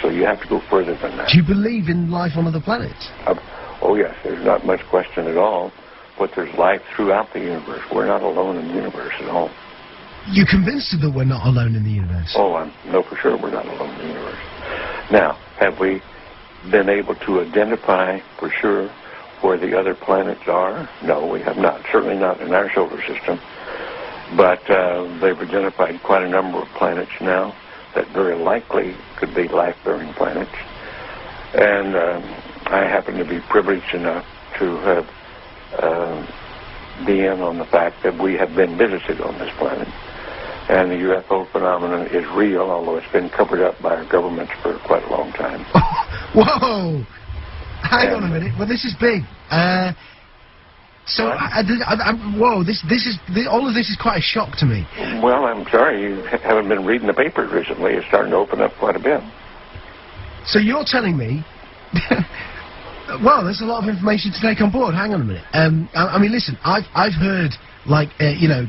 So you have to go further than that. Do you believe in life on other planets? Oh, yes. There's not much question at all. But there's life throughout the universe. We're not alone in the universe at all. You're convinced that we're not alone in the universe? Oh, I know for sure we're not alone in the universe. Now, have we been able to identify for sure where the other planets are? No, we have not. Certainly not in our solar system. But they've identified quite a number of planets now that very likely could be life-bearing planets. And I happen to be privileged enough to have be in on the fact that we have been visited on this planet. And the UFO phenomenon is real, although it's been covered up by our governments for quite a long time. Whoa! Hang on a minute. Well, this is big. Whoa! All of this is quite a shock to me. Well, I'm sorry you haven't been reading the papers recently. It's starting to open up quite a bit. So you're telling me? Well, there's a lot of information to take on board. Hang on a minute. I mean, listen. I've heard like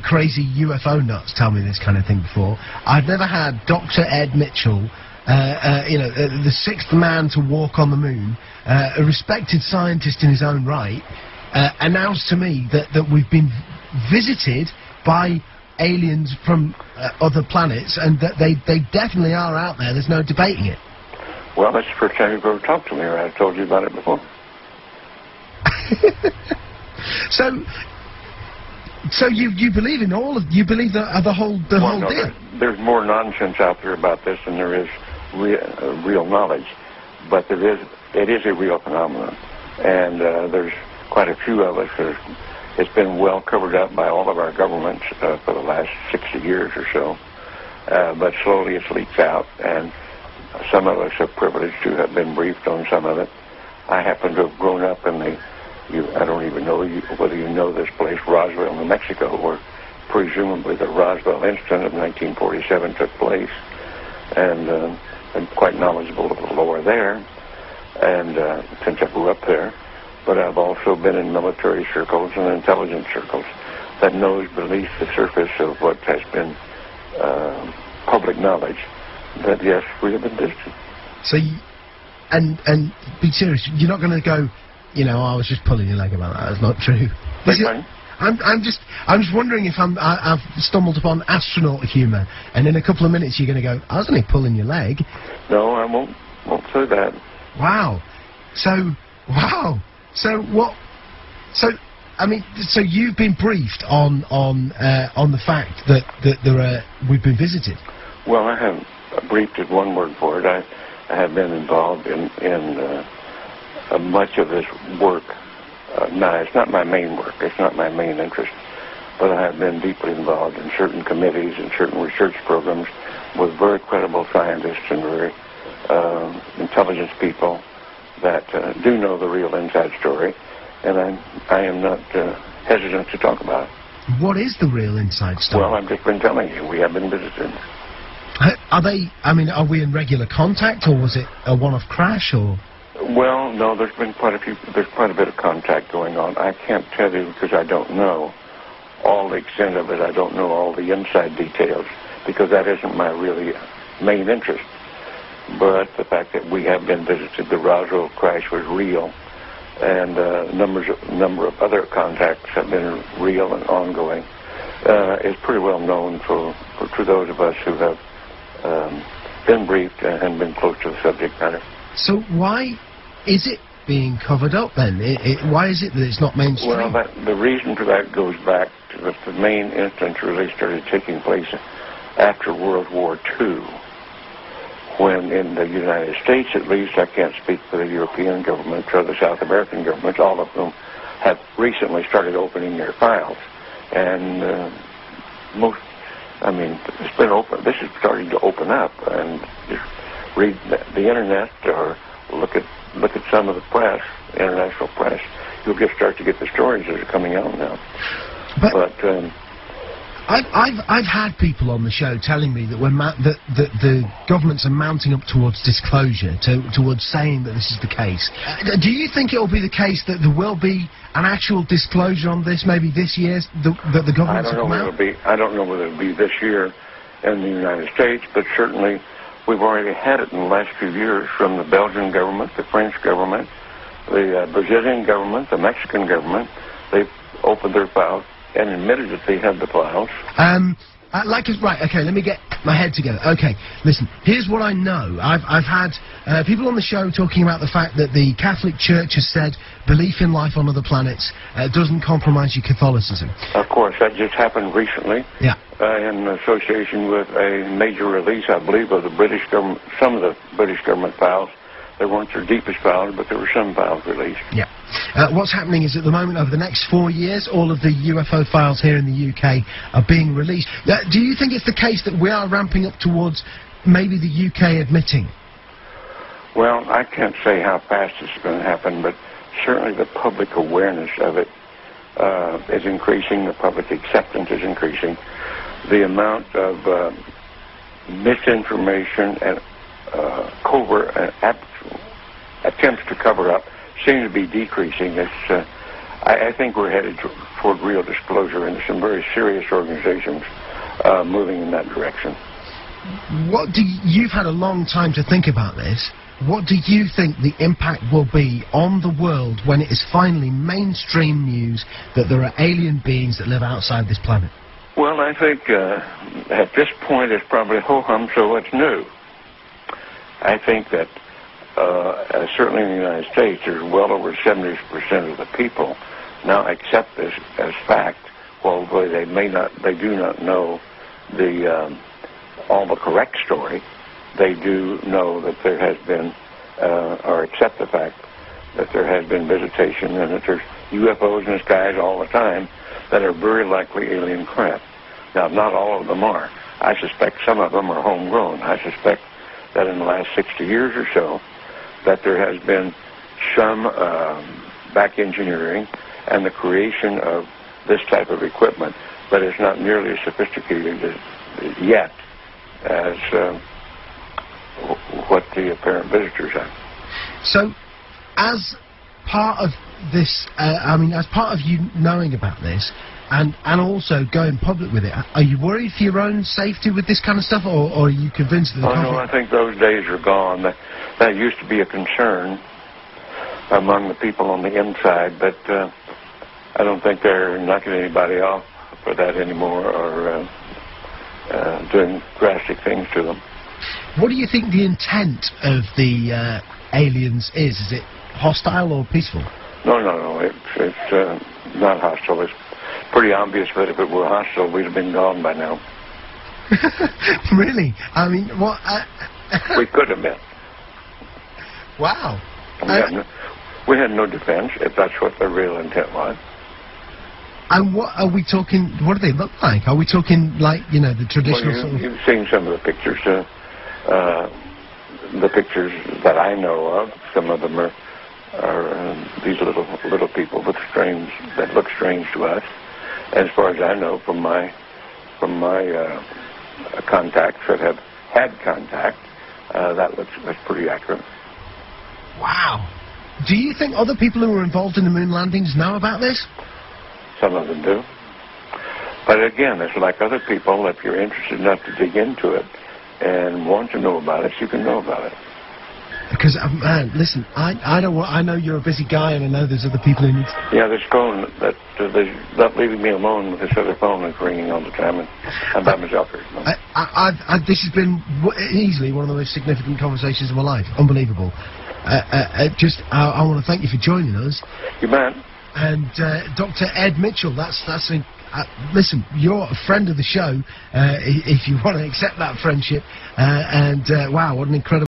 crazy UFO nuts tell me this kind of thing before. I've never had Dr. Ed Mitchell, the sixth man to walk on the moon, a respected scientist in his own right, announced to me that we've been visited by aliens from other planets, and that they definitely are out there. There's no debating it. Well, that's the first time you've ever talked to me, or I've told you about it before. So you believe in all of the whole deal? There's more nonsense out there about this than there is real knowledge, but it is a real phenomenon, and there's quite a few of us. It's been well covered up by all of our governments for the last 60 years or so, but slowly it leaks out, and some of us are privileged to have been briefed on some of it. I happen to have grown up in I don't even know whether you know this place, Roswell, New Mexico, where presumably the Roswell incident of 1947 took place, and I'm quite knowledgeable of the lore there, and since I grew up there. But I've also been in military circles and intelligence circles that knows beneath the surface of what has been public knowledge that, yes, we have been visited. So, and be serious, you're not going to go, I was just pulling your leg about that. That's not true. I'm just wondering if I've stumbled upon astronaut humour, and in a couple of minutes you're going to go, I was only pulling your leg. No, I won't say that. Wow. So what? So you've been briefed on the fact that we've been visited. Well, I haven't briefed is one word for it. I have been involved in much of this work. Now, it's not my main work. It's not my main interest. But I have been deeply involved in certain committees and certain research programs with very credible scientists and very intelligence people that do know the real inside story. And I am not hesitant to talk about it. What is the real inside story? Well, I've just been telling you. We have been visited. Are we in regular contact, or was it a one-off crash, or? Well, no, there's quite a bit of contact going on. I can't tell you because I don't know all the extent of it. I don't know all the inside details because that isn't my really main interest. But the fact that we have been visited, the Roswell crash was real, and a number of other contacts have been real and ongoing. Is pretty well known to those of us who have been briefed and been close to the subject matter. So why is it being covered up then? Why is it that it's not mainstream? Well, the reason for that goes back to the main instance really started taking place after World War II, when in the United States, at least, I can't speak for the European governments or the South American governments, all of whom have recently started opening their files. And it's been open. This is starting to open up, and just read the internet or look at some of the press, international press. You'll start to get the stories that are coming out now. But I've had people on the show telling me that that the governments are mounting up towards disclosure, towards saying that this is the case. Do you think it will be the case that there will be an actual disclosure on this, maybe this year, that the government? I don't know whether it'll be this year in the United States, but certainly We've already had it in the last few years from the Belgian government, the French government, the Brazilian government, the Mexican government. They've opened their files and admitted that they had the files. Right, okay, let me get my head together. Okay, listen, here's what I know. I've had people on the show talking about the fact that the Catholic Church has said belief in life on other planets doesn't compromise your Catholicism. Of course, that just happened recently. Yeah. In association with a major release, I believe, of the British government, some of the British government files. They weren't their deepest files, but there were some files released. Yeah. What's happening is at the moment, over the next 4 years, all of the UFO files here in the UK are being released. Do you think it's the case that we are ramping up towards maybe the UK admitting? Well, I can't say how fast it's going to happen, but certainly the public awareness of it is increasing. The public acceptance is increasing. The amount of misinformation and covert attempts to cover up seem to be decreasing. I think we're headed toward real disclosure, and some very serious organizations moving in that direction. You've had a long time to think about this. What do you think the impact will be on the world when it is finally mainstream news that there are alien beings that live outside this planet? Well, I think at this point it's probably ho-hum, so what's new? I think that certainly in the United States, there's well over 70% of the people now accept this as fact. While they do not know all the correct story, they do know that there has been, or accept the fact that there has been visitation and that there's UFOs in the skies all the time that are very likely alien craft. Now, not all of them are. I suspect some of them are homegrown. I suspect that in the last 60 years or so, that there has been some back engineering and the creation of this type of equipment, but it's not nearly as sophisticated yet as what the apparent visitors are. So, as part of this, as part of you knowing about this, and also going public with it, are you worried for your own safety with this kind of stuff, or are you convinced that the no, I think those days are gone. That used to be a concern among the people on the inside, but I don't think they're knocking anybody off for that anymore or doing drastic things to them. What do you think the intent of the aliens is? Is it hostile or peaceful? No. It's not hostile. It's pretty obvious that if it were hostile, we'd have been gone by now. Really? I mean, what? We could have been. Wow. We had no defense, if that's what the real intent was. And what are we talking? What do they look like? Are we talking like, the traditional sort of... You've seen some of the pictures. The pictures that I know of, some of them are these little people that look strange to us. As far as I know, from my contacts that have had contact, that's pretty accurate. Wow. Do you think other people who were involved in the moon landings know about this? Some of them do. But again, it's like other people. If you're interested enough to dig into it and want to know about it, you can know about it. Because, listen, I know you're a busy guy, and I know there's other people who need... Yeah, this phone, they're not leaving me alone with this other phone that's ringing all the time, and I'm by myself here. This has been easily one of the most significant conversations of my life. Unbelievable. I want to thank you for joining us. You bet. And Dr. Ed Mitchell, listen, you're a friend of the show, if you want to accept that friendship, wow, what an incredible...